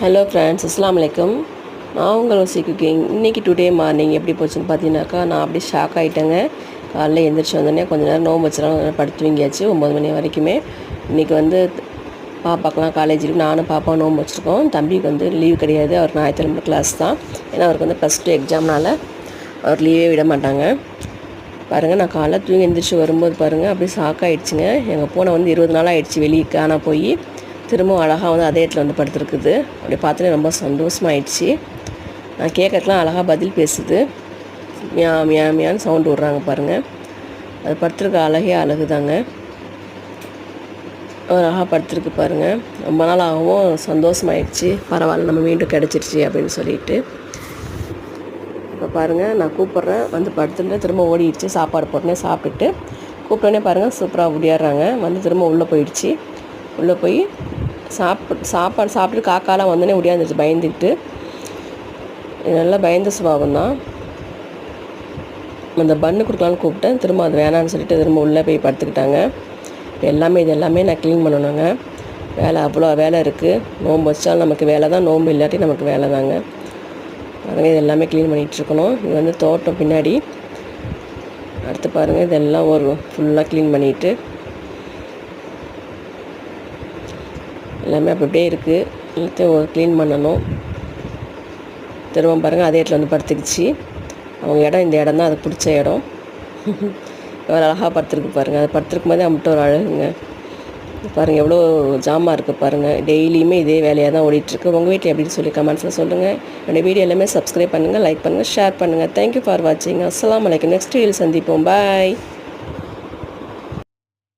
Hello friends, அஸ்ஸலாமு அலைக்கும். நான் உங்கள் ரோசி குக்கிங். இன்றைக்கி டுடே மார்னிங் எப்படி போச்சுன்னு பார்த்தீங்கன்னாக்கா, நான் அப்படியே ஷாக் ஆகிட்டேங்க. காலைல எழுந்திரிச்சு வந்தோடனே கொஞ்சம் நேரம் நோம்பு வச்சுலாம் படுத்து தூங்கியாச்சு 9 மணி வரைக்குமே. இன்றைக்கி பாப்பாக்கெலாம் காலேஜ் இருக்குது, நானும் பாப்பா நோம்பு வச்சுருக்கோம். தம்பிக்கு லீவ் கிடையாது, அவர் ஞாயிற்றுக்கிழமை கிளாஸ் தான். ஏன்னா அவருக்கு +2 எக்ஸாம்னால் அவர் லீவே விட மாட்டாங்க. பாருங்கள், நான் காலைல தூங்கி எழுந்திரிச்சு வரும்போது பாருங்கள் அப்படியே ஷாக் ஆகிடுச்சிங்க. எங்கள் பூனை 20 நாள் ஆகிடுச்சி வெளியே காண போய், திரும்பவும் அழகாக அதே இடத்துல படுத்துருக்குது. அப்படி பார்த்தோன்னே ரொம்ப சந்தோஷமாயிடுச்சு. நான் கேட்கறதுலாம் அழகாக பதில் பேசுது. மியா மியா மியான்னு சவுண்டு விட்றாங்க பாருங்கள். அது படுத்துருக்க அழகே அழகு தாங்க. அழகாக படுத்துருக்கு பாருங்கள். ரொம்ப நாள் ஆகவும் சந்தோஷமாயிடுச்சு. பரவாயில்ல, நம்ம மீண்டும் கிடச்சிருச்சு அப்படின்னு சொல்லிட்டு. இப்போ பாருங்கள், நான் கூப்பிட்றேன் படுத்துட்டு திரும்ப ஓடிடுச்சு. சாப்பாடு போட்டோன்னே சாப்பிட்டுட்டு கூப்பிட்டோன்னே பாருங்கள் சூப்பராக ஓடியாடுறாங்க. திரும்ப உள்ளே போயிடுச்சு. உள்ளே போய் சாப்பாடு சாப்பிட்டு காக்காலாம் வந்தோடனே ஓடியாந்துருச்சு பயந்துக்கிட்டு. நல்லா பயந்த சுபாவம் தான். அந்த பன்னு கொடுக்கலான்னு கூப்பிட்டேன். திரும்ப அது வேணான்னு சொல்லிட்டு திரும்ப உள்ளே போய் படுத்துக்கிட்டாங்க. இது எல்லாமே நான் க்ளீன் பண்ணணுங்க. அவ்வளோ வேலை இருக்குது. நோன்பு வச்சாலும் நமக்கு வேலை தான், நோன்பு இல்லாட்டி நமக்கு வேலை தாங்க. பாருங்கள், இது எல்லாமே க்ளீன் பண்ணிகிட்ருக்கணும். இது தோட்டம் பின்னாடி. அடுத்து பாருங்கள், இதெல்லாம் ஃபுல்லாக க்ளீன் பண்ணிவிட்டு எல்லாமே அப்படியே இருக்குது. எல்லாத்தையும் க்ளீன் பண்ணணும். திரும்ப பாருங்கள் அதே இடத்துல படுத்துக்கிச்சு. அவங்க இடம் இந்த இடம் தான், அது பிடிச்ச இடம். எவ்வளோ அழகாக படுத்துருக்கு பாருங்கள். அது படுத்துருக்கும் போதே அம்பிட்டு ஒரு அழகுங்க. பாருங்கள் எவ்வளோ ஜாமாக இருக்குது பாருங்கள். டெய்லியுமே இதே வேலையாக தான் ஓடிட்டுருக்கு. உங்கள் வீட்டில் எப்படின்னு சொல்லி கமெண்ட்ஸில் சொல்லுங்கள். என்னோடய வீடியோ எல்லாமே சப்ஸ்கிரைப் பண்ணுங்கள், லைக் பண்ணுங்கள், ஷேர் பண்ணுங்கள். தேங்க்யூ ஃபார் வாட்சிங். அஸ்ஸலாமு அலைக்கும். நெக்ஸ்ட் வீடியோவில் சந்திப்போம். பாய்.